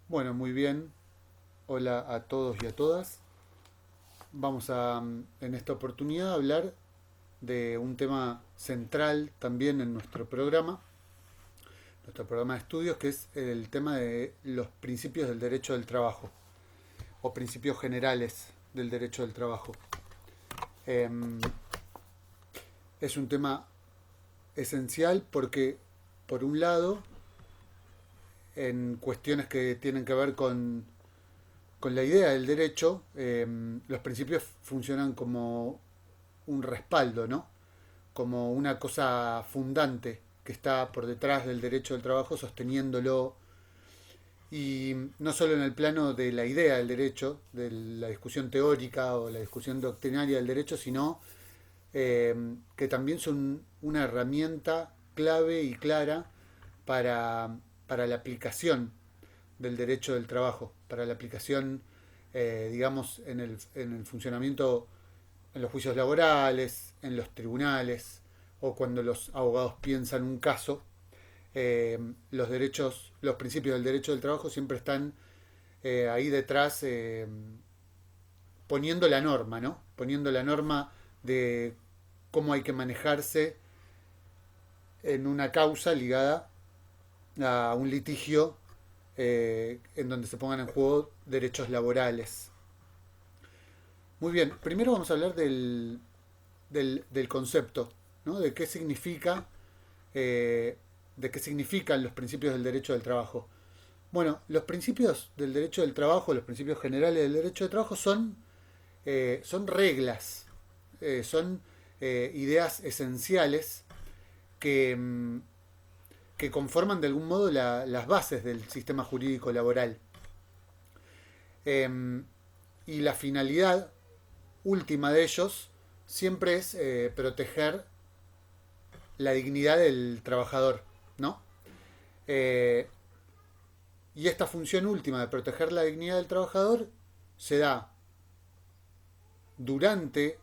Bueno, muy bien. Hola a todos y a todas. Vamos a, en esta oportunidad, hablar de un tema central también en nuestro programa de estudios, que es el tema de los principios del derecho del trabajo, o principios generales del derecho del trabajo. Em, es un tema esencial porque, por un lado, en cuestiones que tienen que ver con la idea del derecho, los principios funcionan como un respaldo, ¿no? Como una cosa fundante que está por detrás del derecho del trabajo, sosteniéndolo, y no solo en el plano de la idea del derecho, de la discusión teórica o la discusión doctrinaria del derecho, sino que también son una herramienta clave y clara para la aplicación del derecho del trabajo, para la aplicación, digamos, en el funcionamiento, en los juicios laborales, en los tribunales, o cuando los abogados piensan un caso. Los principios del derecho del trabajo siempre están ahí detrás, poniendo la norma, ¿no? Poniendo la norma de cómo hay que manejarse en una causa ligada a un litigio, en donde se pongan en juego derechos laborales. Muy bien, primero vamos a hablar del concepto, ¿no? Eh, de qué significan los principios del derecho del trabajo. Bueno, los principios del derecho del trabajo, los principios generales del derecho del trabajo son reglas, son ideas esenciales que, que conforman de algún modo las bases del sistema jurídico laboral. Eh, y la finalidad última de ellos siempre es proteger la dignidad del trabajador, ¿no? Eh, y esta función última de proteger la dignidad del trabajador se da durante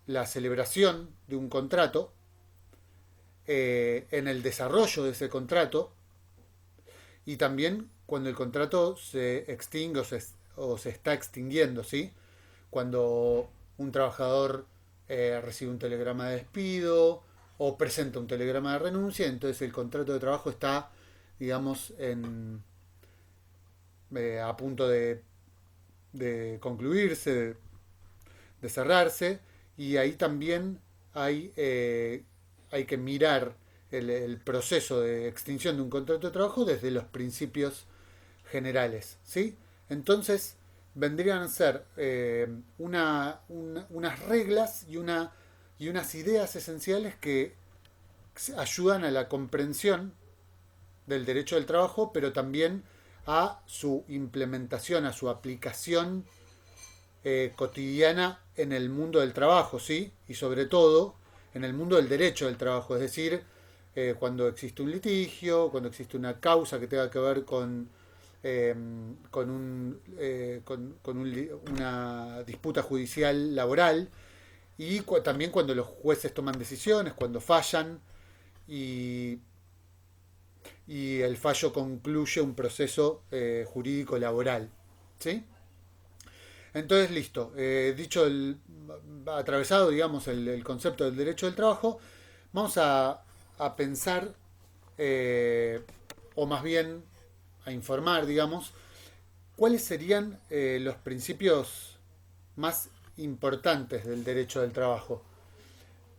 la celebración de un contrato, en el desarrollo de ese contrato, y también cuando el contrato se extingue o se está extinguiendo, ¿sí? Cuando un trabajador recibe un telegrama de despido o presenta un telegrama de renuncia, entonces el contrato de trabajo está, digamos, a punto de concluirse, de cerrarse, y ahí también hay que mirar el proceso de extinción de un contrato de trabajo desde los principios generales, ¿sí? Entonces vendrían a ser unas reglas y unas ideas esenciales que ayudan a la comprensión del derecho del trabajo, pero también a su implementación, a su aplicación cotidiana en el mundo del trabajo, ¿sí? Y sobre todo en el mundo del derecho del trabajo, es decir, cuando existe un litigio, cuando existe una causa que tenga que ver eh, una disputa judicial laboral, y también cuando los jueces toman decisiones, cuando fallan y, y el fallo concluye un proceso jurídico laboral, ¿sí? Entonces, listo. Atravesado, digamos, el concepto del derecho del trabajo, vamos a pensar, eh, o más bien a informar, digamos, cuáles serían los principios más importantes del derecho del trabajo.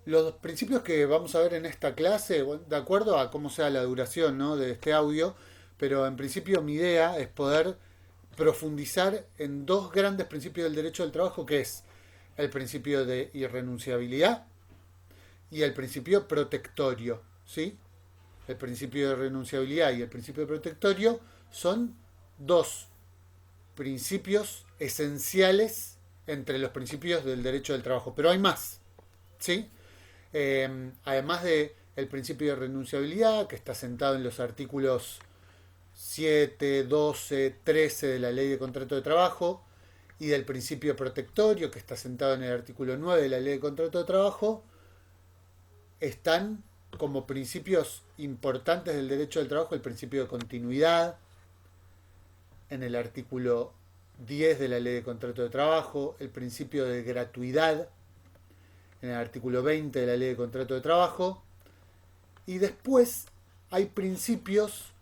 Los principios que vamos a ver en esta clase, bueno, de acuerdo a cómo sea la duración, ¿no?, de este audio, pero en principio mi idea es poder profundizar en dos grandes principios del derecho del trabajo, que es el principio de irrenunciabilidad y el principio protectorio, ¿sí? El principio de renunciabilidad y el principio protectorio son dos principios esenciales entre los principios del derecho del trabajo, pero hay más, ¿sí? Además de el principio de renunciabilidad, que está sentado en los artículos 7, 12, 13 de la Ley de Contrato de Trabajo, y del principio protectorio, que está sentado en el artículo 9 de la Ley de Contrato de Trabajo, están como principios importantes del derecho del trabajo el principio de continuidad, en el artículo 10 de la Ley de Contrato de Trabajo, el principio de gratuidad en el artículo 20 de la Ley de Contrato de Trabajo, y después hay principios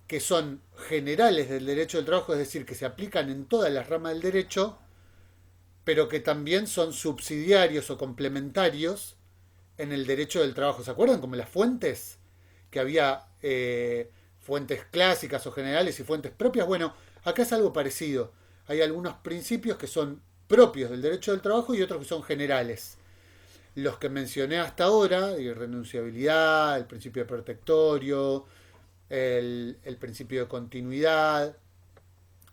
que son generales del derecho del trabajo, es decir, que se aplican en todas las ramas del derecho, pero que también son subsidiarios o complementarios en el derecho del trabajo. ¿Se acuerdan? Como las fuentes, que había fuentes clásicas o generales y fuentes propias. Bueno, acá es algo parecido. Hay algunos principios que son propios del derecho del trabajo y otros que son generales. Los que mencioné hasta ahora, irrenunciabilidad, el principio de protectorio, el principio de continuidad,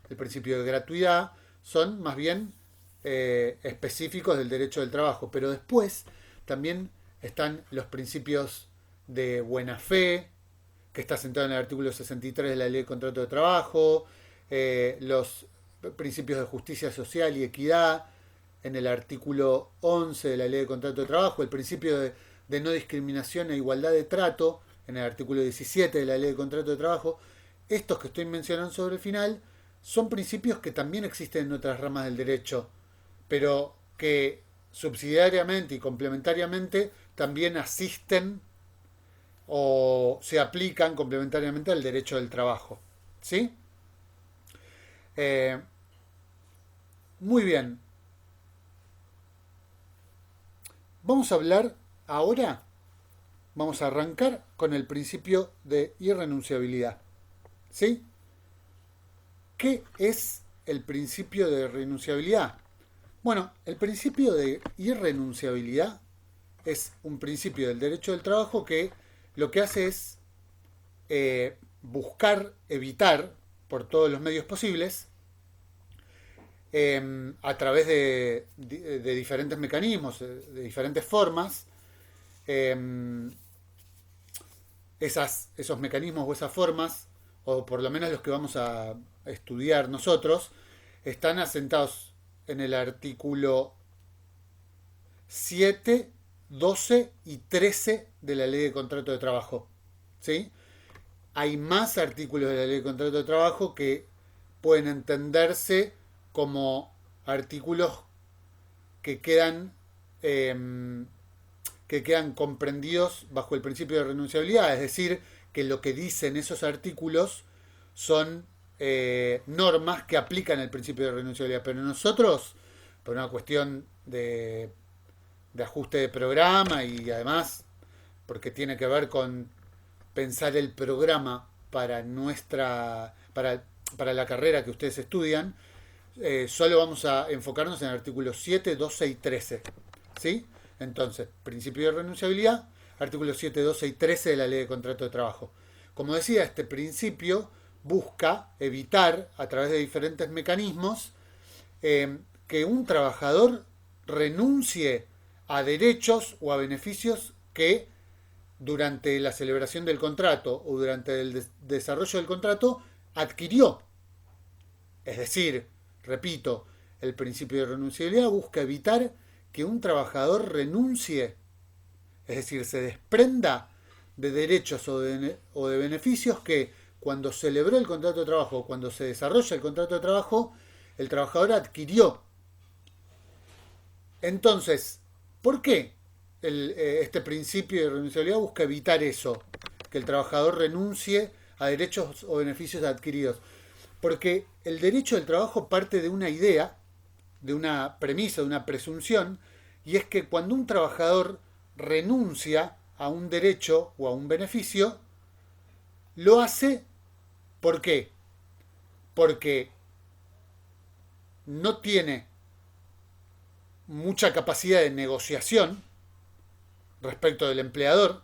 el principio de gratuidad, son más bien específicos del derecho del trabajo. Pero después también están los principios de buena fe, que está sentado en el artículo 63 de la Ley de Contrato de Trabajo, los principios de justicia social y equidad en el artículo 11 de la Ley de Contrato de Trabajo, el principio de no discriminación e igualdad de trato en el artículo 17 de la Ley de Contrato de Trabajo. Estos que estoy mencionando sobre el final son principios que también existen en otras ramas del derecho, pero que subsidiariamente y complementariamente también asisten o se aplican complementariamente al derecho del trabajo. ¿Sí? Eh, Muy bien. Vamos a hablar ahora, vamos a arrancar con el principio de irrenunciabilidad. ¿Sí? ¿Qué es el principio de irrenunciabilidad? Bueno, el principio de irrenunciabilidad es un principio del derecho del trabajo que lo que hace es buscar, evitar, por todos los medios posibles, a través de diferentes mecanismos, de diferentes formas, eh, esos mecanismos o esas formas, o por lo menos los que vamos a estudiar nosotros, están asentados en el artículo 7, 12 y 13 de la Ley de Contrato de Trabajo. ¿Sí? Hay más artículos de la Ley de Contrato de Trabajo que pueden entenderse como artículos que quedan comprendidos bajo el principio de renunciabilidad, es decir, que lo que dicen esos artículos son normas que aplican el principio de renunciabilidad, pero nosotros, por una cuestión de ajuste de programa y además porque tiene que ver con pensar el programa para para la carrera que ustedes estudian, solo vamos a enfocarnos en el artículo 7, 12 y 13. ¿Sí? Entonces, principio de renunciabilidad, artículos 7, 12 y 13 de la Ley de Contrato de Trabajo. Como decía, este principio busca evitar, a través de diferentes mecanismos, que un trabajador renuncie a derechos o a beneficios que durante la celebración del contrato o durante el desarrollo del contrato adquirió. Es decir, repito, el principio de renunciabilidad busca evitar que un trabajador renuncie, es decir, se desprenda de derechos o de beneficios que cuando celebró el contrato de trabajo o cuando se desarrolla el contrato de trabajo, el trabajador adquirió. Entonces, ¿por qué este principio de renunciabilidad busca evitar eso? Que el trabajador renuncie a derechos o beneficios adquiridos. Porque el derecho del trabajo parte de una idea, de una premisa, de una presunción, y es que cuando un trabajador renuncia a un derecho o a un beneficio, lo hace ¿por qué? Porque no tiene mucha capacidad de negociación respecto del empleador,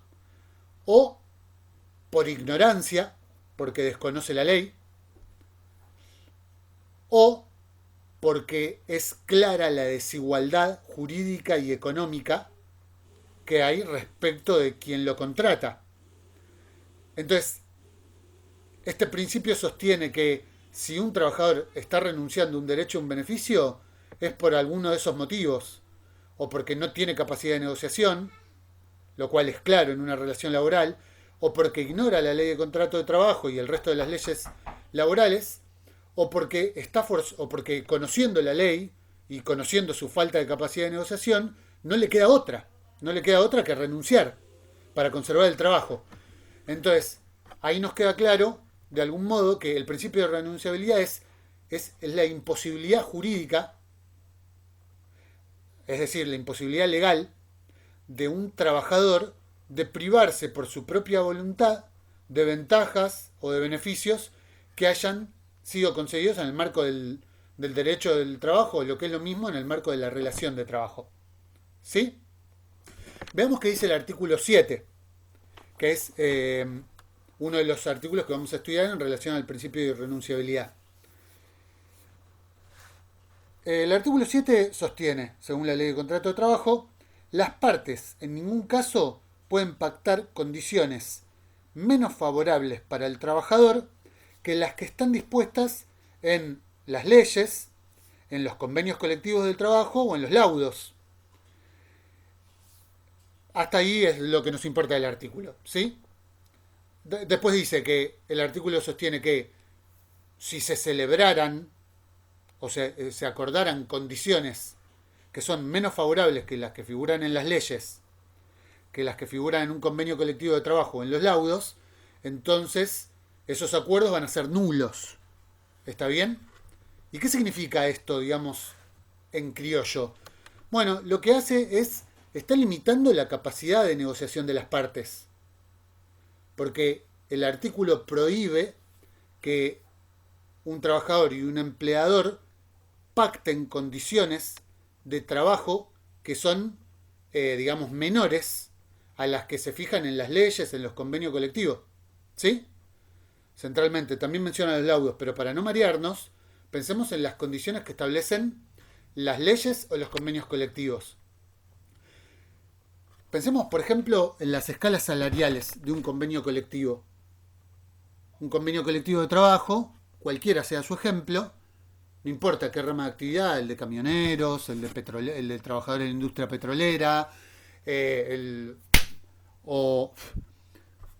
o por ignorancia, porque desconoce la ley, o porque es clara la desigualdad jurídica y económica que hay respecto de quien lo contrata. Entonces, este principio sostiene que si un trabajador está renunciando a un derecho o un beneficio, es por alguno de esos motivos, o porque no tiene capacidad de negociación, lo cual es claro en una relación laboral, o porque ignora la ley de contrato de trabajo y el resto de las leyes laborales, o porque conociendo la ley y conociendo su falta de capacidad de negociación, no le queda otra. No le queda otra que renunciar para conservar el trabajo. Entonces, ahí nos queda claro, de algún modo, que el principio de renunciabilidad es la imposibilidad jurídica, es decir, la imposibilidad legal de un trabajador de privarse por su propia voluntad de ventajas o de beneficios que hayan sido concedidos en el marco del derecho del trabajo, o lo que es lo mismo en el marco de la relación de trabajo. ¿Sí? Veamos qué dice el artículo 7, que es uno de los artículos que vamos a estudiar en relación al principio de irrenunciabilidad. El artículo 7 sostiene, según la ley de contrato de trabajo, las partes en ningún caso pueden pactar condiciones menos favorables para el trabajador que las que están dispuestas en las leyes, en los convenios colectivos del trabajo o en los laudos. Hasta ahí es lo que nos importa del artículo, ¿sí? Después dice que el artículo sostiene que si se celebraran o se acordaran condiciones que son menos favorables que las que figuran en las leyes, que las que figuran en un convenio colectivo de trabajo o en los laudos, entonces esos acuerdos van a ser nulos. ¿Está bien? ¿Y qué significa esto, digamos, en criollo? Bueno, lo que hace está limitando la capacidad de negociación de las partes. Porque el artículo prohíbe que un trabajador y un empleador pacten condiciones de trabajo que son, digamos, menores a las que se fijan en las leyes, en los convenios colectivos. ¿Sí? Centralmente, también menciona los laudos, pero para no marearnos, pensemos en las condiciones que establecen las leyes o los convenios colectivos. Pensemos, por ejemplo, en las escalas salariales de un convenio colectivo. Un convenio colectivo de trabajo, cualquiera sea su ejemplo, no importa qué rama de actividad, el de camioneros, el de trabajadores de la industria petrolera, eh, o,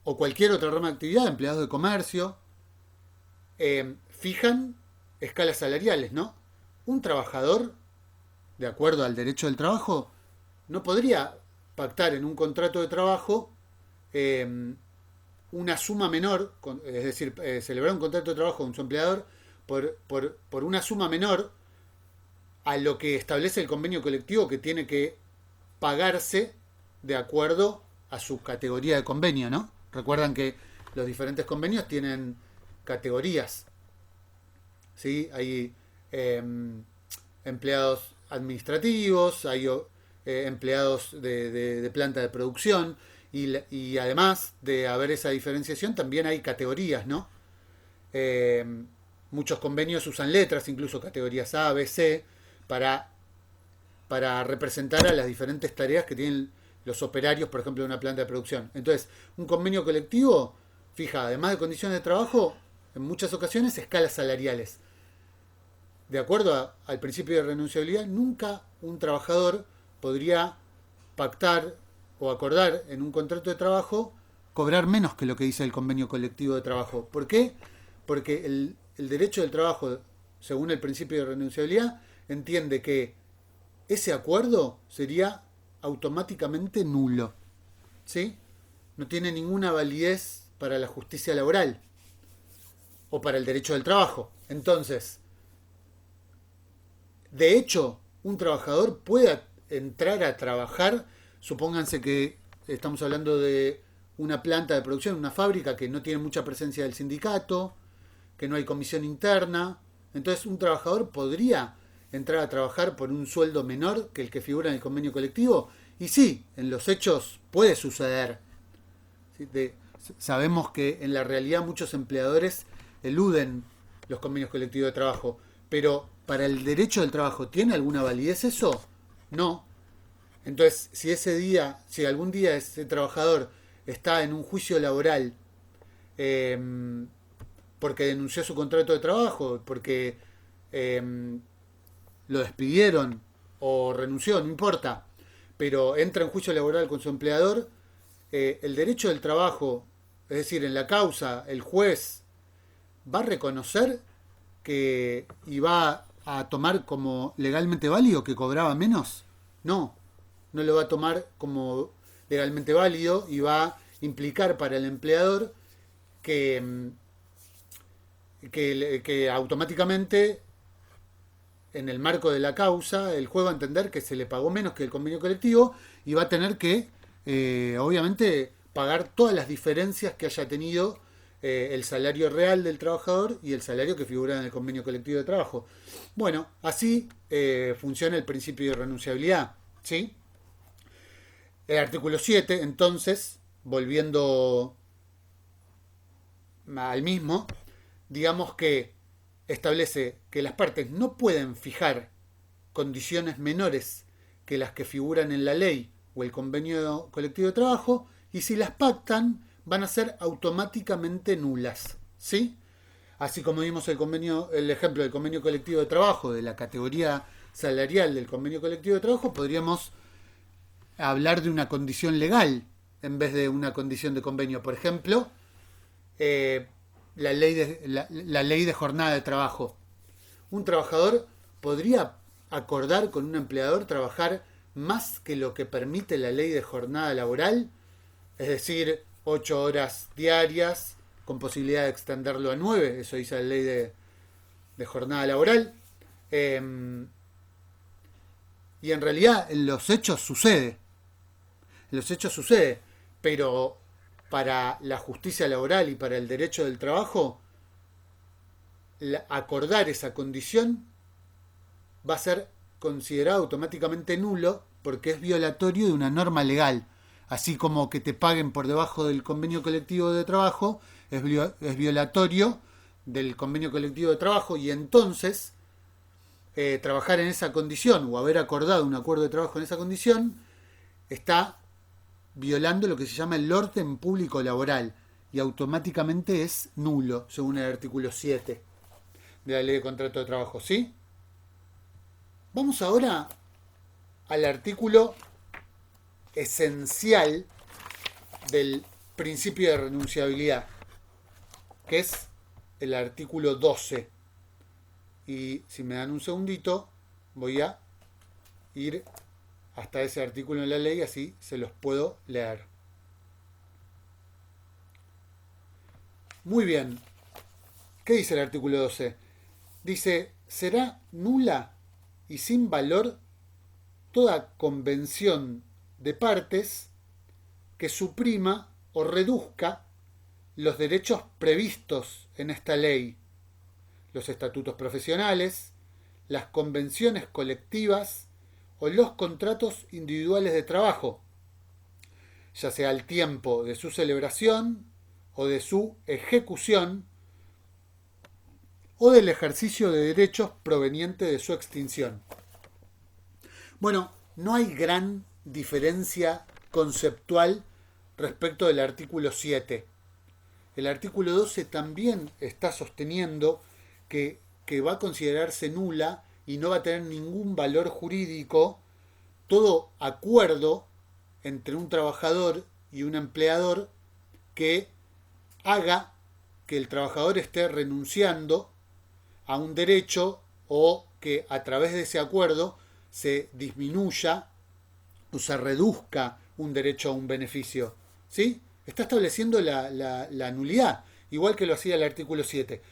o cualquier otra rama de actividad, empleados de comercio, fijan escalas salariales, ¿no? Un trabajador, de acuerdo al derecho del trabajo, no podría pactar en un contrato de trabajo una suma menor, es decir, celebrar un contrato de trabajo con su empleador por una suma menor a lo que establece el convenio colectivo que tiene que pagarse de acuerdo a su categoría de convenio, ¿no? Recuerdan que los diferentes convenios tienen categorías, ¿sí? Hay empleados administrativos, hay empleados de planta de producción y además de haber esa diferenciación también hay categorías, ¿no? Muchos convenios usan letras, incluso categorías A, B, C, para representar a las diferentes tareas que tienen los operarios, por ejemplo, de una planta de producción. Entonces, un convenio colectivo fija, además de condiciones de trabajo, en muchas ocasiones escalas salariales. De acuerdo al principio de renunciabilidad, nunca un trabajador podría pactar o acordar en un contrato de trabajo cobrar menos que lo que dice el convenio colectivo de trabajo. ¿Por qué? Porque el derecho del trabajo, según el principio de renunciabilidad, entiende que ese acuerdo sería automáticamente nulo. ¿Sí? No tiene ninguna validez para la justicia laboral o para el derecho del trabajo. Entonces, de hecho, un trabajador puede entrar a trabajar, supónganse que estamos hablando de una planta de producción, una fábrica que no tiene mucha presencia del sindicato, que no hay comisión interna. Entonces un trabajador podría entrar a trabajar por un sueldo menor que el que figura en el convenio colectivo. Y sí, en los hechos puede suceder. Sabemos que en la realidad muchos empleadores eluden los convenios colectivos de trabajo, pero para el derecho del trabajo, ¿tiene alguna validez eso? No. Entonces, si algún día ese trabajador está en un juicio laboral porque denunció su contrato de trabajo, porque lo despidieron o renunció, no importa, pero entra en juicio laboral con su empleador, el derecho del trabajo, es decir, en la causa, el juez va a reconocer que iba a tomar como legalmente válido que cobraba menos? No, no lo va a tomar como legalmente válido y va a implicar para el empleador que, que automáticamente en el marco de la causa el juez va a entender que se le pagó menos que el convenio colectivo y va a tener que obviamente pagar todas las diferencias que haya tenido el salario real del trabajador y el salario que figura en el convenio colectivo de trabajo. Bueno, así funciona el principio de renunciabilidad, ¿sí? El artículo 7, entonces, volviendo al mismo, digamos que establece que las partes no pueden fijar condiciones menores que las que figuran en la ley o el convenio colectivo de trabajo, y si las pactan van a ser automáticamente nulas, ¿sí? Así como vimos el ejemplo del convenio colectivo de trabajo, de la categoría salarial del convenio colectivo de trabajo, podríamos hablar de una condición legal en vez de una condición de convenio. Por ejemplo, la ley de jornada de trabajo. Un trabajador podría acordar con un empleador trabajar más que lo que permite la ley de jornada laboral, es decir, 8 horas diarias con posibilidad de extenderlo a 9, eso dice la ley de jornada laboral. Y en realidad en los hechos sucede, pero para la justicia laboral y para el derecho del trabajo, acordar esa condición va a ser considerado automáticamente nulo porque es violatorio de una norma legal. Así como que te paguen por debajo del convenio colectivo de trabajo es violatorio del convenio colectivo de trabajo, y entonces trabajar en esa condición o haber acordado un acuerdo de trabajo en esa condición está violando lo que se llama el orden público laboral y automáticamente es nulo, según el artículo 7 de la ley de contrato de trabajo, ¿sí? Vamos ahora al artículo esencial del principio de renunciabilidad, que es el artículo 12. Y si me dan un segundito, voy a ir hasta ese artículo en la ley, así se los puedo leer. Muy bien. ¿Qué dice el artículo 12? Dice, será nula y sin valor toda convención de partes que suprima o reduzca los derechos previstos en esta ley, los estatutos profesionales, las convenciones colectivas o los contratos individuales de trabajo, ya sea al tiempo de su celebración o de su ejecución o del ejercicio de derechos proveniente de su extinción. Bueno, no hay gran diferencia conceptual respecto del artículo 7. El artículo 12 también está sosteniendo que va a considerarse nula y no va a tener ningún valor jurídico todo acuerdo entre un trabajador y un empleador que haga que el trabajador esté renunciando a un derecho o que a través de ese acuerdo se disminuya o se reduzca un derecho a un beneficio. ¿Sí? Está estableciendo la nulidad, igual que lo hacía el artículo 7.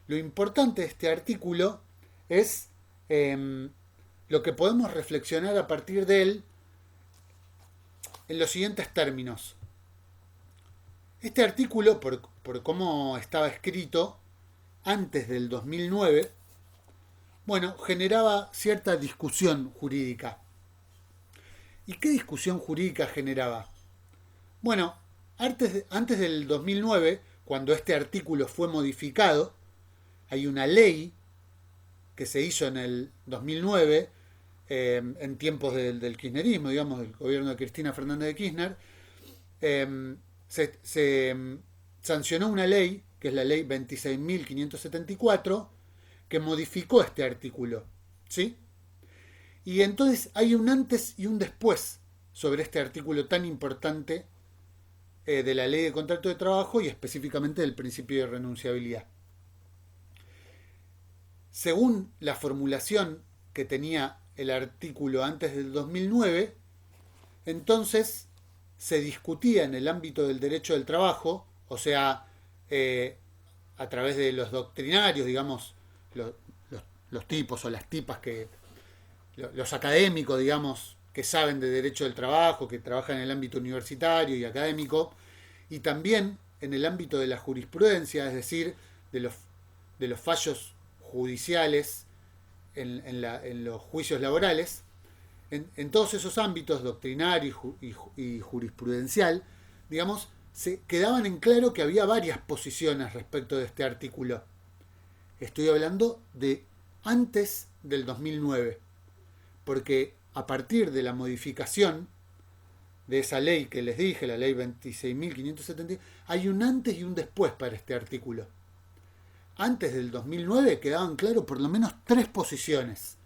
Lo importante de este artículo es lo que podemos reflexionar a partir de él en los siguientes términos. Este artículo, por cómo estaba escrito antes del 2009, bueno, generaba cierta discusión jurídica. ¿Y qué discusión jurídica generaba? Bueno, antes del 2009, cuando este artículo fue modificado, hay una ley que se hizo en el 2009, en tiempos del kirchnerismo, digamos, del gobierno de Cristina Fernández de Kirchner, se sancionó una ley, que es la ley 26.574, que modificó este artículo, ¿sí? Y entonces hay un antes y un después sobre este artículo tan importante de la ley de contrato de trabajo y específicamente del principio de renunciabilidad. según la formulación que tenía el artículo antes del 2009, entonces se discutía en el ámbito del derecho del trabajo, o sea, a través de los doctrinarios, digamos, los, los tipos o las tipas los académicos, digamos, que saben de derecho del trabajo, que trabajan en el ámbito universitario y académico, y también en el ámbito de la jurisprudencia, es decir, de los fallos judiciales en los juicios laborales. En todos esos ámbitos, doctrinario y jurisprudencial, digamos, se quedaban en claro que había varias posiciones respecto de este artículo. Estoy hablando de antes del 2009, porque a partir de la modificación de esa ley que les dije, la ley 26.570, hay un antes y un después para este artículo. Antes del 2009 quedaban claros por lo menos 3 posiciones.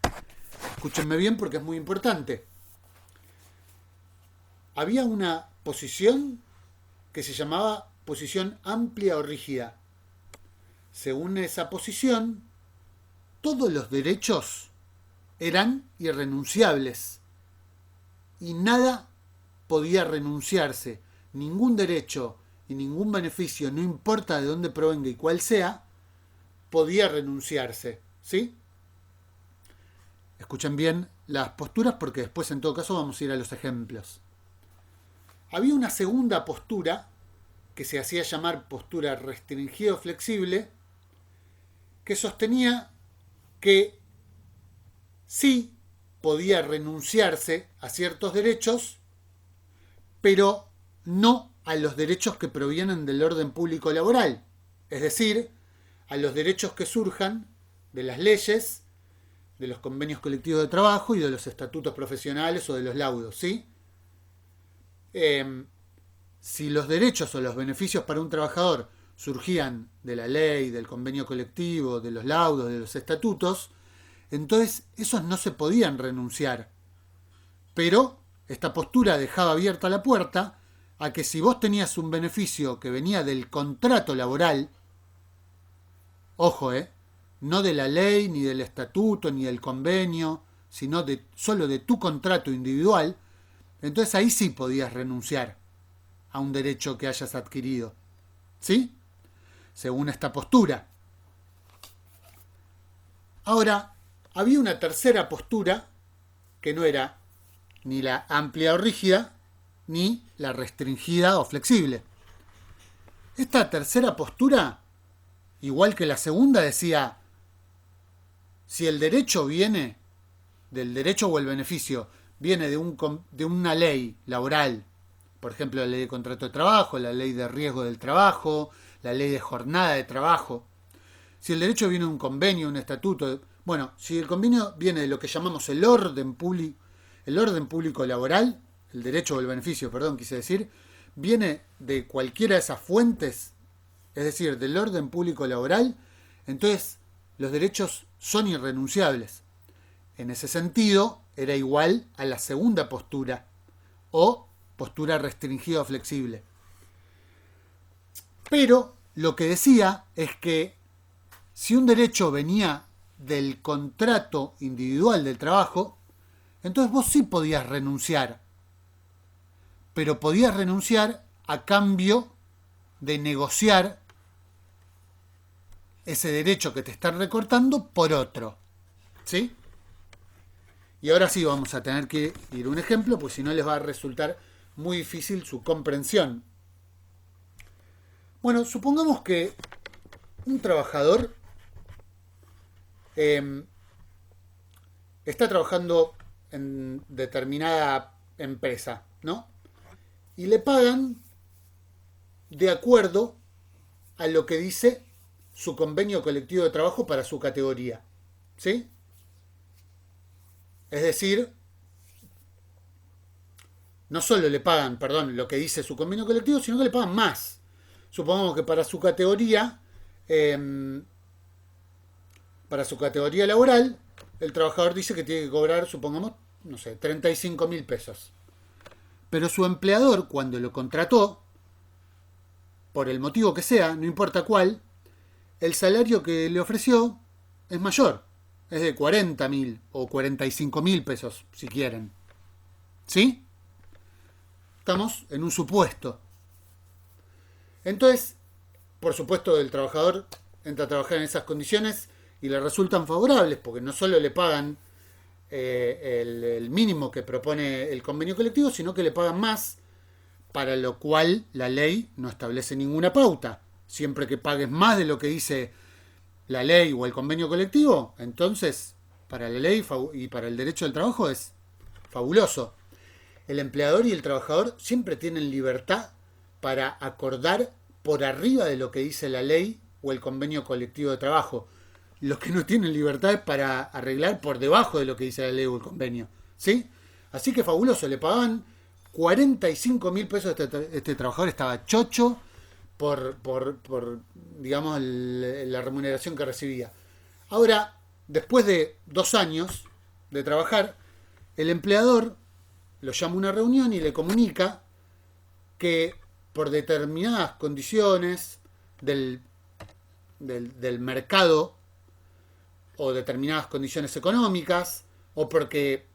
Escúchenme bien porque es muy importante. Había una posición que se llamaba posición amplia o rígida. Según esa posición, todos los derechos eran irrenunciables y nada podía renunciarse. Ningún derecho y ningún beneficio, no importa de dónde provenga y cuál sea, podía renunciarse. ¿Sí? Escuchen bien las posturas porque después en todo caso vamos a ir a los ejemplos. Había una segunda postura que se hacía llamar postura restringida o flexible, que sostenía que sí podía renunciarse a ciertos derechos, pero no a los derechos que provienen del orden público laboral, es decir, a los derechos que surjan de las leyes, de los convenios colectivos de trabajo y de los estatutos profesionales o de los laudos, ¿sí? Si los derechos o los beneficios para un trabajador surgían de la ley, del convenio colectivo, de los laudos, de los estatutos, entonces esos no se podían renunciar. Pero esta postura dejaba abierta la puerta a que si vos tenías un beneficio que venía del contrato laboral, ojo, no de la ley, ni del estatuto, ni del convenio, sino solo de tu contrato individual, entonces ahí sí podías renunciar a un derecho que hayas adquirido. ¿Sí? Según esta postura. Ahora, había una tercera postura que no era ni la amplia o rígida, ni la restringida o flexible. Esta tercera postura, igual que la segunda, decía: si el derecho viene del derecho o el beneficio viene de una ley laboral, por ejemplo la ley de contrato de trabajo, la ley de riesgo del trabajo, la ley de jornada de trabajo, si el derecho viene de un convenio, un estatuto, bueno, si el convenio viene de lo que llamamos el orden público laboral, el derecho o el beneficio, perdón, quise decir, viene de cualquiera de esas fuentes, es decir, del orden público laboral, entonces los derechos son irrenunciables. En ese sentido, era igual a la segunda postura, o postura restringida o flexible. Pero lo que decía es que si un derecho venía del contrato individual del trabajo, entonces vos sí podías renunciar, pero podías renunciar a cambio de negociar ese derecho que te están recortando por otro. ¿Sí? Y ahora sí vamos a tener que ir a un ejemplo, pues si no les va a resultar muy difícil su comprensión. Bueno, supongamos que un trabajador está trabajando en determinada empresa, ¿no? Y le pagan de acuerdo a lo que dice su convenio colectivo de trabajo para su categoría, ¿sí? Es decir, no solo le pagan, lo que dice su convenio colectivo, sino que le pagan más. Supongamos que para su categoría laboral, el trabajador dice que tiene que cobrar, supongamos, 35.000 pesos. Pero su empleador, cuando lo contrató, por el motivo que sea, no importa cuál, el salario que le ofreció es mayor. Es de 40.000 o 45.000 pesos, si quieren. ¿Sí? Estamos en un supuesto. Entonces, por supuesto, el trabajador entra a trabajar en esas condiciones y le resultan favorables, porque no solo le pagan el mínimo que propone el convenio colectivo, sino que le pagan más, para lo cual la ley no establece ninguna pauta. Siempre que pagues más de lo que dice la ley o el convenio colectivo, entonces para la ley y para el derecho del trabajo es fabuloso. El empleador y el trabajador siempre tienen libertad para acordar por arriba de lo que dice la ley o el convenio colectivo de trabajo. Los que no tienen libertad es para arreglar por debajo de lo que dice la ley o el convenio. ¿Sí? Así que fabuloso, le pagaban 45.000 pesos a este trabajador, estaba chocho por digamos, la remuneración que recibía. Ahora, después de 2 años de trabajar, el empleador lo llama a una reunión y le comunica que por determinadas condiciones del mercado o determinadas condiciones económicas o porque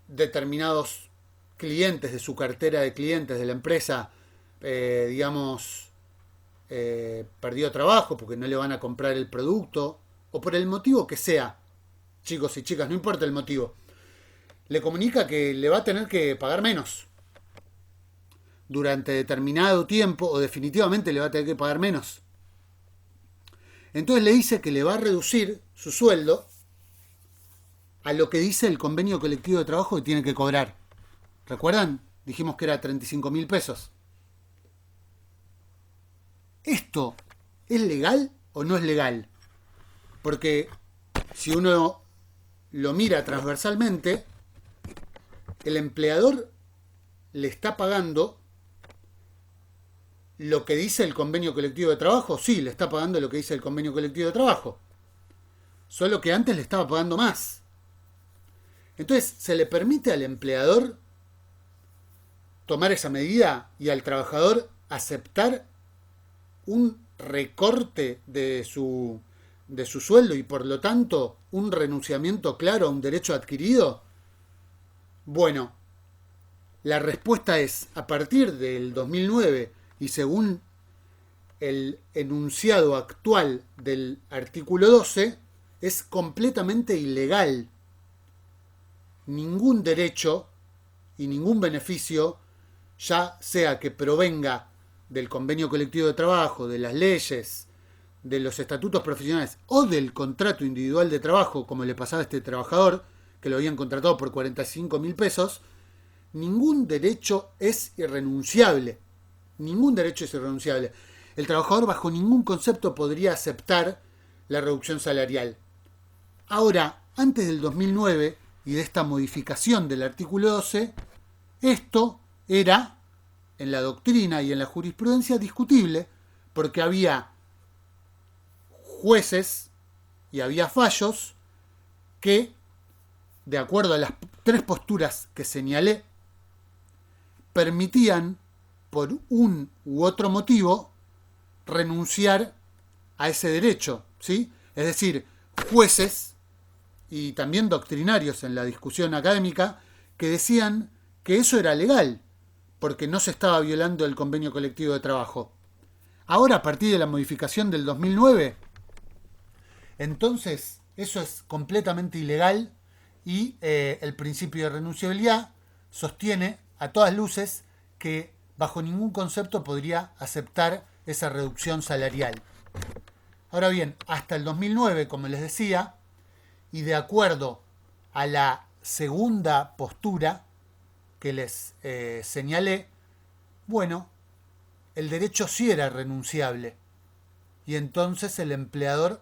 determinados clientes de su cartera de clientes de la empresa, digamos, perdió trabajo porque no le van a comprar el producto o por el motivo que sea, chicos y chicas, no importa el motivo, le comunica que le va a tener que pagar menos durante determinado tiempo o definitivamente le va a tener que pagar menos. Entonces le dice que le va a reducir su sueldo a lo que dice el convenio colectivo de trabajo que tiene que cobrar. ¿Recuerdan? Dijimos que era 35.000 pesos. ¿Esto es legal o no es legal? Porque si uno lo mira transversalmente, el empleador le está pagando lo que dice el convenio colectivo de trabajo. Sí, le está pagando lo que dice el convenio colectivo de trabajo. Solo que antes le estaba pagando más. Entonces, ¿se le permite al empleador tomar esa medida y al trabajador aceptar un recorte de su sueldo y por lo tanto un renunciamiento claro a un derecho adquirido? Bueno, la respuesta es, a partir del 2009 y según el enunciado actual del artículo 12, es completamente ilegal. Ningún derecho y ningún beneficio, ya sea que provenga del convenio colectivo de trabajo, de las leyes, de los estatutos profesionales o del contrato individual de trabajo, como le pasaba a este trabajador, que lo habían contratado por 45.000 pesos, ningún derecho es irrenunciable. Ningún derecho es irrenunciable. El trabajador bajo ningún concepto podría aceptar la reducción salarial. Ahora, antes del 2009 y de esta modificación del artículo 12, esto era, en la doctrina y en la jurisprudencia, discutible, porque había jueces y había fallos que, de acuerdo a las 3 posturas que señalé, permitían, por un u otro motivo, renunciar a ese derecho, ¿sí? Es decir, jueces y también doctrinarios en la discusión académica que decían que eso era legal, porque no se estaba violando el convenio colectivo de trabajo. Ahora, a partir de la modificación del 2009, entonces eso es completamente ilegal y el principio de renunciabilidad sostiene a todas luces que bajo ningún concepto podría aceptar esa reducción salarial. Ahora bien, hasta el 2009, como les decía, y de acuerdo a la segunda postura que les señalé, bueno, el derecho sí era renunciable. Y entonces el empleador,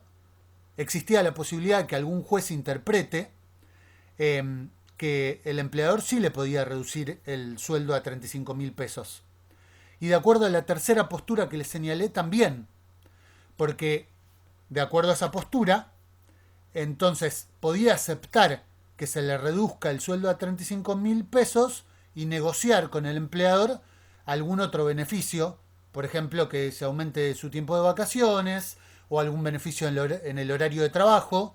existía la posibilidad de que algún juez interprete que el empleador sí le podía reducir el sueldo a 35.000 pesos. Y de acuerdo a la tercera postura que les señalé también, porque de acuerdo a esa postura, entonces podía aceptar que se le reduzca el sueldo a 35.000 pesos y negociar con el empleador algún otro beneficio, por ejemplo, que se aumente su tiempo de vacaciones o algún beneficio en el horario de trabajo.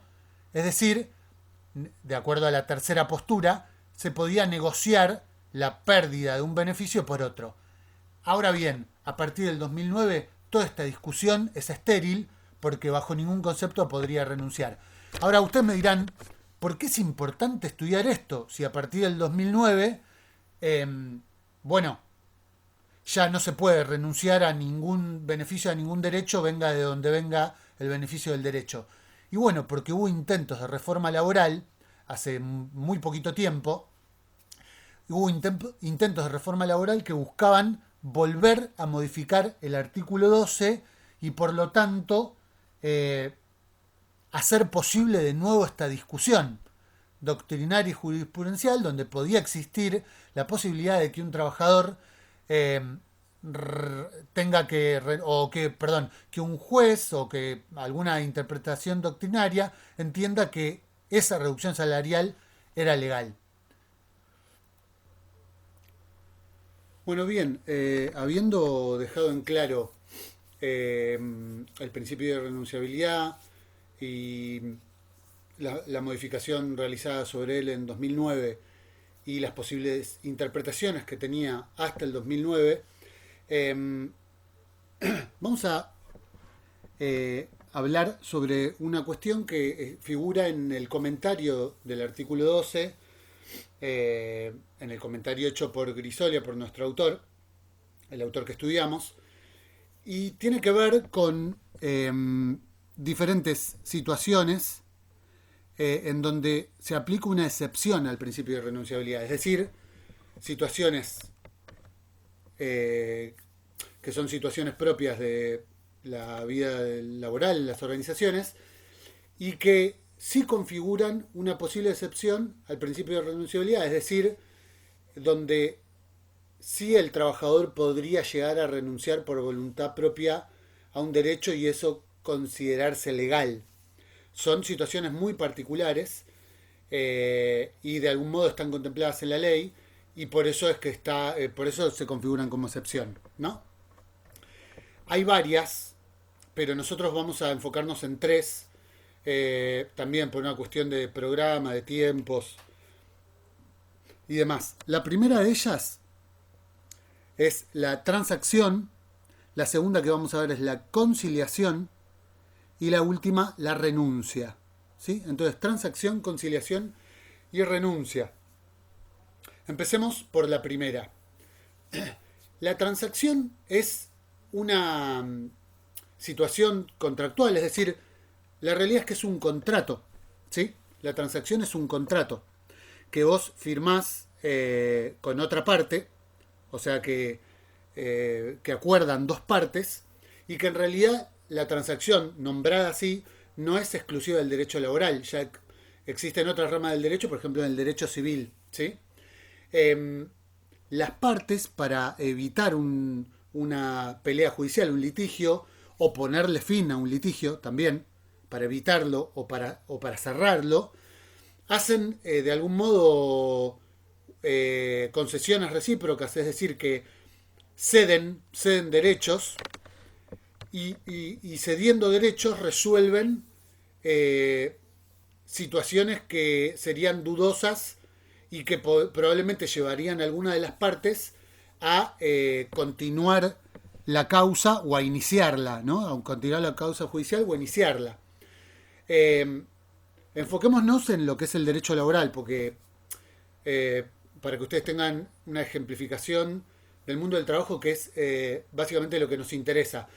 Es decir, de acuerdo a la tercera postura, se podía negociar la pérdida de un beneficio por otro. Ahora bien, a partir del 2009, toda esta discusión es estéril porque bajo ningún concepto podría renunciar. Ahora ustedes me dirán, ¿por qué es importante estudiar esto? Si a partir del 2009, bueno, ya no se puede renunciar a ningún beneficio, a ningún derecho, venga de donde venga el beneficio del derecho. Y bueno, porque hubo intentos de reforma laboral hace muy poquito tiempo, hubo intentos de reforma laboral que buscaban volver a modificar el artículo 12 y por lo tanto hacer posible de nuevo esta discusión doctrinaria y jurisprudencial donde podía existir la posibilidad de que un trabajador tenga que, que un juez o que alguna interpretación doctrinaria entienda que esa reducción salarial era legal. Bueno, bien, habiendo dejado en claro el principio de renunciabilidad y la modificación realizada sobre él en 2009 y las posibles interpretaciones que tenía hasta el 2009, eh, vamos a hablar sobre una cuestión que figura en el comentario del artículo 12, en el comentario hecho por Grisolia, por nuestro autor, el autor que estudiamos, y tiene que ver con diferentes situaciones en donde se aplica una excepción al principio de renunciabilidad, es decir, situaciones que son situaciones propias de la vida laboral en las organizaciones y que sí configuran una posible excepción al principio de renunciabilidad, es decir, donde sí el trabajador podría llegar a renunciar por voluntad propia a un derecho y eso considerarse legal. Son situaciones muy particulares y de algún modo están contempladas en la ley y por eso es que por eso se configuran como excepción, ¿no? Hay varias, pero nosotros vamos a enfocarnos en tres, también por una cuestión de programa, de tiempos y demás. La primera de ellas es la transacción, la segunda que vamos a ver es la conciliación y la última, la renuncia. ¿Sí? Entonces, transacción, conciliación y renuncia. Empecemos por la primera. La transacción es una situación contractual, es decir, la realidad es que es un contrato. ¿Sí? La transacción es un contrato que vos firmás con otra parte, o sea que acuerdan dos partes y que en realidad la transacción nombrada así no es exclusiva del derecho laboral, ya existen otras ramas del derecho, por ejemplo en el derecho civil, ¿sí? Las partes, para evitar una pelea judicial, un litigio, o ponerle fin a un litigio también, para evitarlo o para cerrarlo, hacen de algún modo concesiones recíprocas, es decir, que ceden derechos y cediendo derechos resuelven situaciones que serían dudosas y que probablemente llevarían a alguna de las partes a continuar la causa o a iniciarla, ¿no? A continuar la causa judicial o a iniciarla. Enfoquémonos en lo que es el derecho laboral, porque para que ustedes tengan una ejemplificación del mundo del trabajo, que es básicamente lo que nos interesa.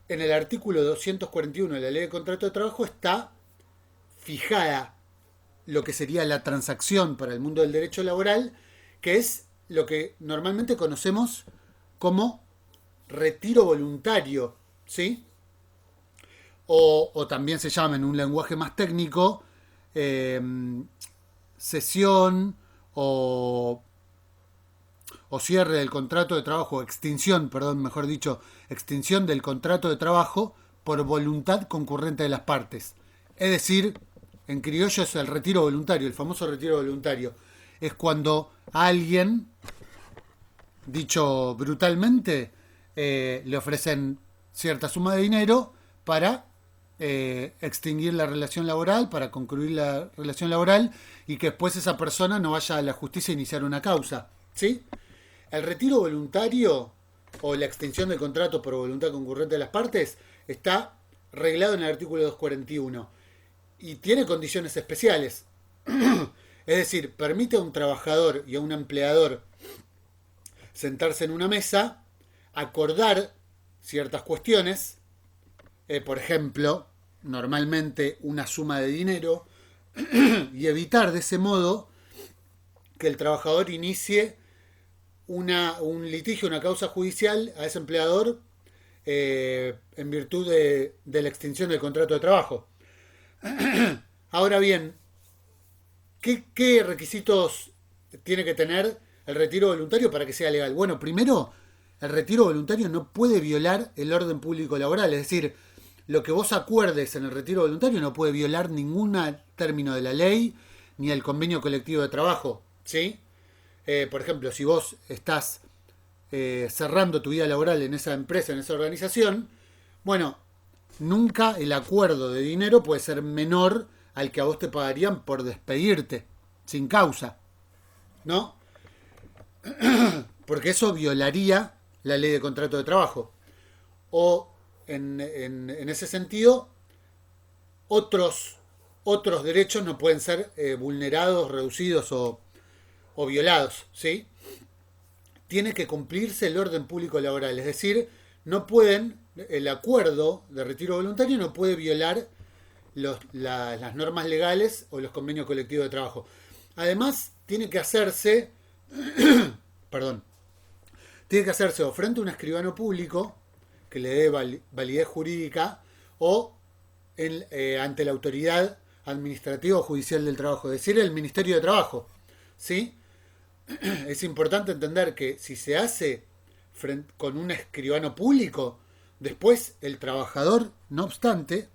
En el artículo 241 de la Ley de Contrato de Trabajo está fijada lo que sería la transacción para el mundo del derecho laboral, que es lo que normalmente conocemos como retiro voluntario, ¿sí? O también se llama en un lenguaje más técnico cesión o cierre del contrato de trabajo, extinción, perdón, mejor dicho, extinción del contrato de trabajo por voluntad concurrente de las partes. Es decir, en criollo es el retiro voluntario, el famoso retiro voluntario. Es cuando a alguien, dicho brutalmente, le ofrecen cierta suma de dinero para extinguir la relación laboral, para concluir la relación laboral y que después esa persona no vaya a la justicia a iniciar una causa. ¿Sí? El retiro voluntario o la extinción del contrato por voluntad concurrente de las partes está reglado en el artículo 241 y tiene condiciones especiales. Es decir, permite a un trabajador y a un empleador sentarse en una mesa, acordar ciertas cuestiones, por ejemplo, normalmente una suma de dinero, y evitar de ese modo que el trabajador inicie un litigio, una causa judicial a ese empleador en virtud de la extinción del contrato de trabajo. Ahora bien, ¿qué requisitos tiene que tener el retiro voluntario para que sea legal? Bueno, primero, el retiro voluntario no puede violar el orden público laboral, es decir, lo que vos acuerdes en el retiro voluntario no puede violar ningún término de la ley ni el convenio colectivo de trabajo, ¿sí? Por ejemplo, si vos estás cerrando tu vida laboral en esa empresa, en esa organización, bueno, nunca el acuerdo de dinero puede ser menor al que a vos te pagarían por despedirte, sin causa, ¿no? Porque eso violaría la ley de contrato de trabajo. O en ese sentido, otros derechos no pueden ser vulnerados, reducidos o violados, ¿sí? Tiene que cumplirse el orden público laboral, es decir, el acuerdo de retiro voluntario no puede violar las normas legales o los convenios colectivos de trabajo. Además, tiene que hacerse, perdón, tiene que hacerse o frente a un escribano público que le dé validez jurídica o ante la autoridad administrativa o judicial del trabajo, es decir, el Ministerio de Trabajo, ¿sí? Es importante entender que si se hace con un escribano público, después el trabajador, no obstante,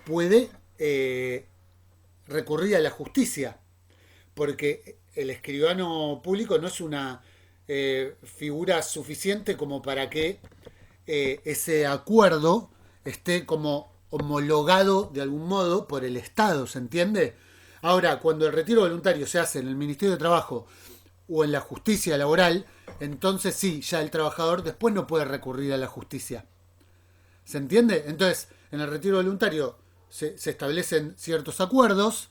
puede recurrir a la justicia, porque el escribano público no es una figura suficiente como para que ese acuerdo esté como homologado de algún modo por el Estado, ¿se entiende? Ahora, cuando el retiro voluntario se hace en el Ministerio de Trabajo o en la justicia laboral, entonces sí, ya el trabajador después no puede recurrir a la justicia. ¿Se entiende? Entonces, en el retiro voluntario se establecen ciertos acuerdos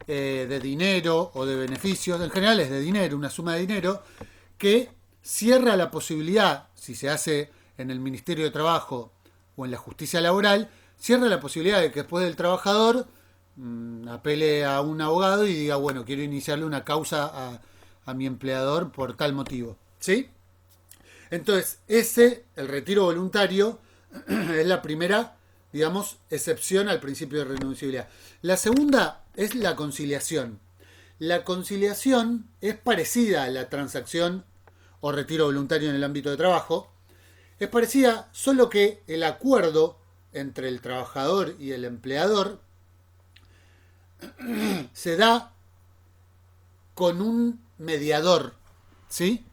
de dinero o de beneficios, en general es de dinero, una suma de dinero, que cierra la posibilidad, si se hace en el Ministerio de Trabajo o en la justicia laboral, cierra la posibilidad de que después del trabajador apele a un abogado y diga, bueno, quiero iniciarle una causa a mi empleador por tal motivo, ¿sí? Entonces, el retiro voluntario, es la primera, digamos, excepción al principio de renunciabilidad. La segunda es la conciliación. La conciliación es parecida a la transacción o retiro voluntario en el ámbito de trabajo. Es parecida, solo que el acuerdo entre el trabajador y el empleador se da con un mediador, ¿sí?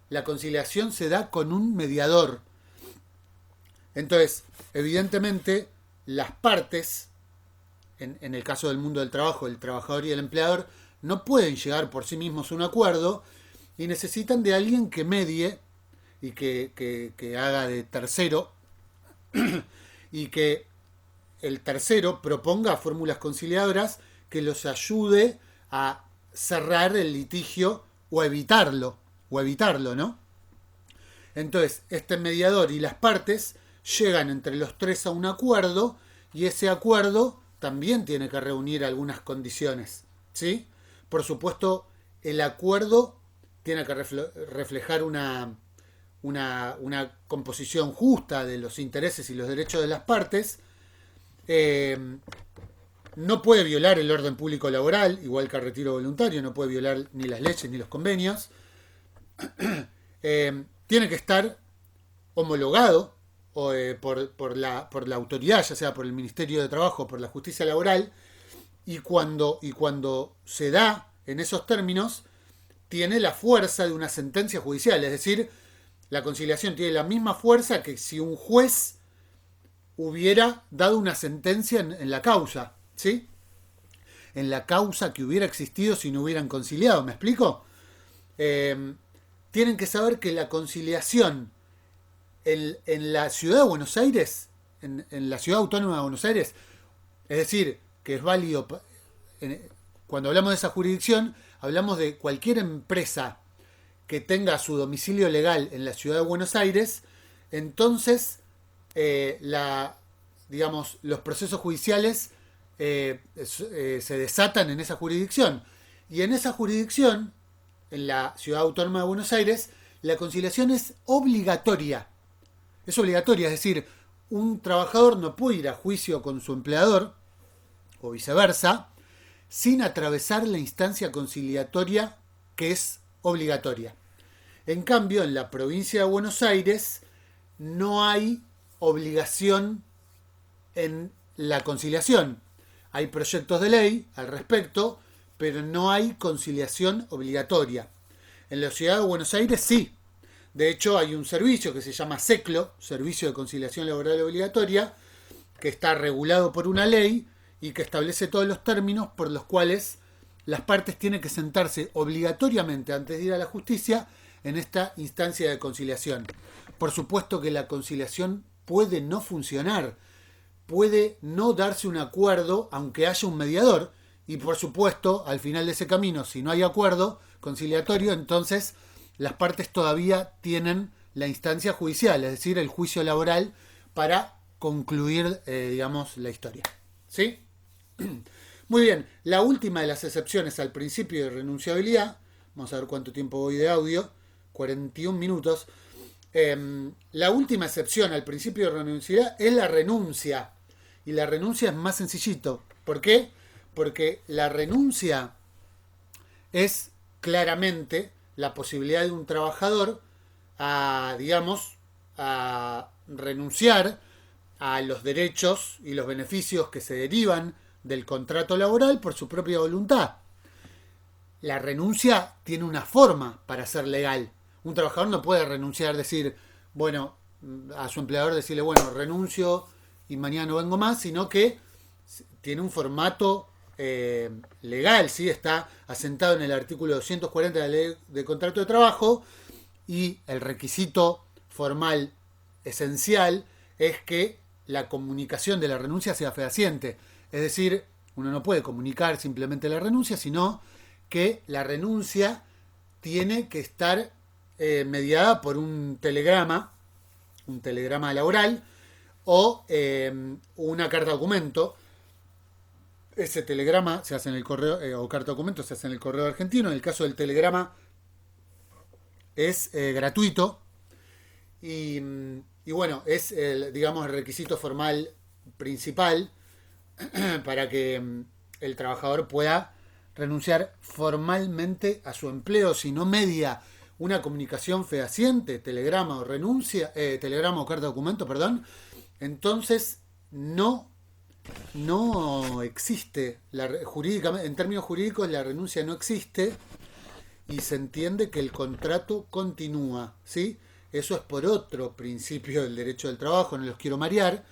La conciliación se da con un mediador. Entonces, evidentemente, las partes, en el caso del mundo del trabajo, el trabajador y el empleador, no pueden llegar por sí mismos a un acuerdo y necesitan de alguien que medie y que haga de tercero y que el tercero proponga fórmulas conciliadoras que los ayude a cerrar el litigio o evitarlo, ¿no? Entonces, este mediador y las partes llegan entre los tres a un acuerdo y ese acuerdo también tiene que reunir algunas condiciones, ¿sí? Por supuesto, el acuerdo tiene que reflejar una composición justa de los intereses y los derechos de las partes. No puede violar el orden público laboral, igual que el retiro voluntario, no puede violar ni las leyes ni los convenios. Tiene que estar homologado por la autoridad, ya sea por el Ministerio de Trabajo o por la Justicia Laboral, y cuando se da en esos términos, tiene la fuerza de una sentencia judicial, es decir, la conciliación tiene la misma fuerza que si un juez hubiera dado una sentencia en la causa, ¿sí? En la causa que hubiera existido si no hubieran conciliado, ¿me explico? Tienen que saber que la conciliación en la ciudad de Buenos Aires, en la ciudad autónoma de Buenos Aires, es decir, que es válido, cuando hablamos de esa jurisdicción, hablamos de cualquier empresa que tenga su domicilio legal en la ciudad de Buenos Aires, entonces digamos, los procesos judiciales se desatan en esa jurisdicción. Y en esa jurisdicción, en la ciudad autónoma de Buenos Aires, la conciliación es obligatoria. Es obligatoria, es decir, un trabajador no puede ir a juicio con su empleador, o viceversa, sin atravesar la instancia conciliatoria que es obligatoria. En cambio, en la provincia de Buenos Aires no hay obligación en la conciliación. Hay proyectos de ley al respecto, pero no hay conciliación obligatoria. En la ciudad de Buenos Aires sí. De hecho, hay un servicio que se llama SECLO, Servicio de Conciliación Laboral Obligatoria, que está regulado por una ley y que establece todos los términos por los cuales las partes tienen que sentarse obligatoriamente antes de ir a la justicia en esta instancia de conciliación. Por supuesto que la conciliación puede no funcionar, puede no darse un acuerdo aunque haya un mediador, y por supuesto al final de ese camino, si no hay acuerdo conciliatorio, entonces las partes todavía tienen la instancia judicial, es decir, el juicio laboral para concluir, digamos, la historia. ¿Sí? Muy bien, la última de las excepciones al principio de renunciabilidad, vamos a ver cuánto tiempo voy de audio, 41 minutos. La última excepción al principio de renunciabilidad es la renuncia. Y la renuncia es más sencillito. ¿Por qué? Porque la renuncia es claramente la posibilidad de un trabajador a, digamos, a renunciar a los derechos y los beneficios que se derivan del contrato laboral por su propia voluntad. La renuncia tiene una forma para ser legal. Un trabajador no puede renunciar, decir, bueno, a su empleador decirle, bueno, renuncio y mañana no vengo más, sino que tiene un formato legal, ¿sí? Está asentado en el artículo 240 de la Ley de Contrato de Trabajo, y el requisito formal esencial es que la comunicación de la renuncia sea fehaciente. Es decir, uno no puede comunicar simplemente la renuncia, sino que la renuncia tiene que estar mediada por un telegrama laboral o una carta documento. Ese telegrama se hace en el correo, o carta documento se hace en el correo argentino. En el caso del telegrama es gratuito y bueno, es digamos, el requisito formal principal para que el trabajador pueda renunciar formalmente a su empleo. Si no media una comunicación fehaciente, telegrama o telegrama o carta documento, perdón, entonces no existe, jurídicamente, en términos jurídicos la renuncia no existe y se entiende que el contrato continúa, ¿sí? Eso es por otro principio del derecho del trabajo, no los quiero marear.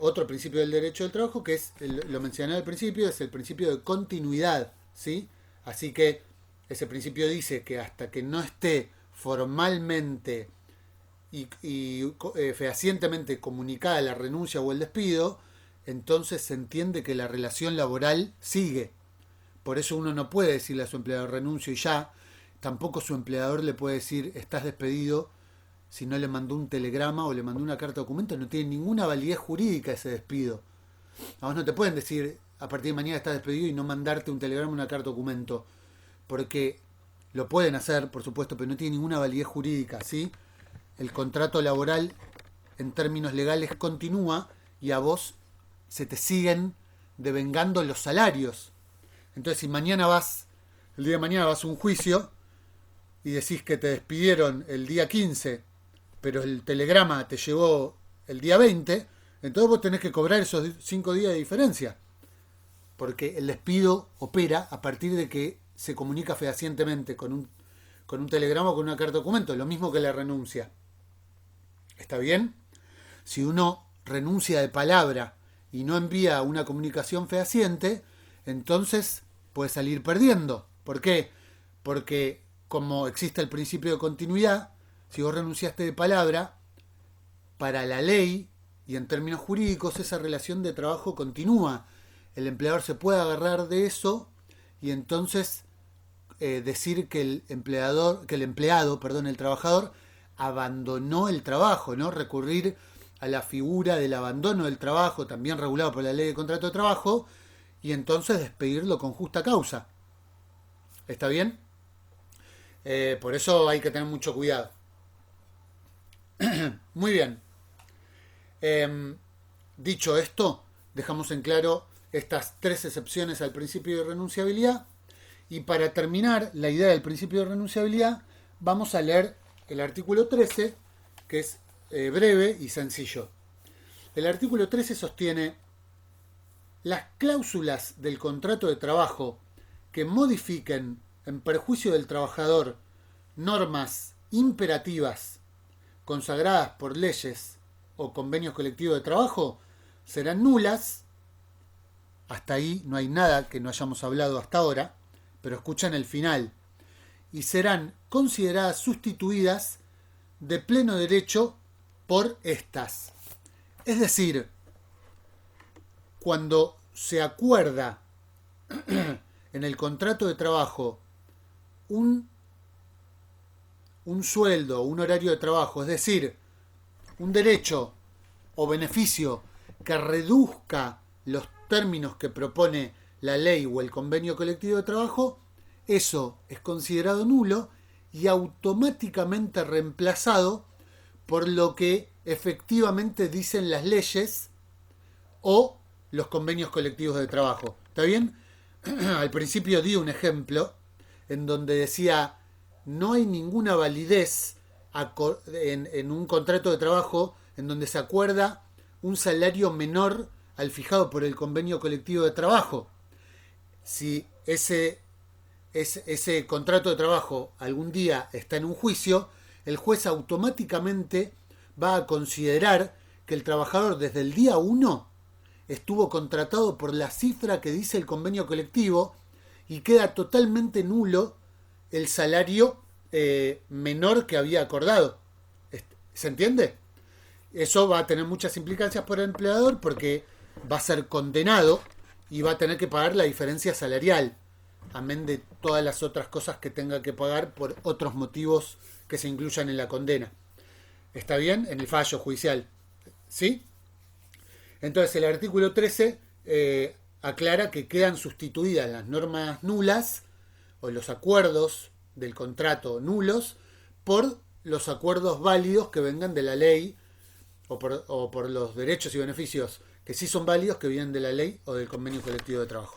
Otro principio del derecho del trabajo, que es, lo mencioné al principio, es el principio de continuidad, ¿sí? Así que ese principio dice que hasta que no esté formalmente y fehacientemente comunicada la renuncia o el despido, entonces se entiende que la relación laboral sigue. Por eso uno no puede decirle a su empleador renuncio y ya. Tampoco su empleador le puede decir estás despedido si no le mandó un telegrama o le mandó una carta de documento. No tiene ninguna validez jurídica ese despido. A vos no te pueden decir a partir de mañana estás despedido y no mandarte un telegrama o una carta de documento, porque lo pueden hacer, por supuesto, pero no tiene ninguna validez jurídica, ¿sí? El contrato laboral en términos legales continúa y a vos se te siguen devengando los salarios. Entonces, si el día de mañana vas a un juicio y decís que te despidieron el día 15, pero el telegrama te llegó el día 20, entonces vos tenés que cobrar esos 5 días de diferencia. Porque el despido opera a partir de que se comunica fehacientemente con un telegrama o con una carta de documento, lo mismo que la renuncia. ¿Está bien? Si uno renuncia de palabra y no envía una comunicación fehaciente, entonces puede salir perdiendo. ¿Por qué? Porque como existe el principio de continuidad, si vos renunciaste de palabra, para la ley y en términos jurídicos esa relación de trabajo continúa. El empleador se puede agarrar de eso y entonces decir que el trabajador, abandonó el trabajo, ¿no? Recurrir a la figura del abandono del trabajo, también regulado por la ley de contrato de trabajo, y entonces despedirlo con justa causa. ¿Está bien? Por eso hay que tener mucho cuidado. Muy bien. Dicho esto, dejamos en claro estas tres excepciones al principio de renunciabilidad. Y para terminar la idea del principio de renunciabilidad, vamos a leer el artículo 13, que es breve y sencillo. El artículo 13 sostiene: las cláusulas del contrato de trabajo que modifiquen en perjuicio del trabajador normas imperativas consagradas por leyes o convenios colectivos de trabajo serán nulas. Hasta ahí no hay nada que no hayamos hablado hasta ahora, pero escuchan el final. Y serán consideradas sustituidas de pleno derecho por estas. Es decir, cuando se acuerda en el contrato de trabajo un sueldo, un horario de trabajo, es decir, un derecho o beneficio que reduzca los términos que propone la ley o el convenio colectivo de trabajo, eso es considerado nulo y automáticamente reemplazado por lo que efectivamente dicen las leyes o los convenios colectivos de trabajo. ¿Está bien? Al principio di un ejemplo en donde decía: no hay ninguna validez en un contrato de trabajo en donde se acuerda un salario menor al fijado por el convenio colectivo de trabajo. Si ese contrato de trabajo algún día está en un juicio, el juez automáticamente va a considerar que el trabajador desde el día 1 estuvo contratado por la cifra que dice el convenio colectivo y queda totalmente nulo el salario menor que había acordado. ¿Se entiende? Eso va a tener muchas implicancias para el empleador porque va a ser condenado y va a tener que pagar la diferencia salarial, amén de todas las otras cosas que tenga que pagar por otros motivos que se incluyan en la condena. ¿Está bien? En el fallo judicial. ¿Sí? Entonces el artículo 13 aclara que quedan sustituidas las normas nulas o los acuerdos del contrato nulos por los acuerdos válidos que vengan de la ley o por los derechos y beneficios que sí son válidos que vienen de la ley o del convenio colectivo de trabajo.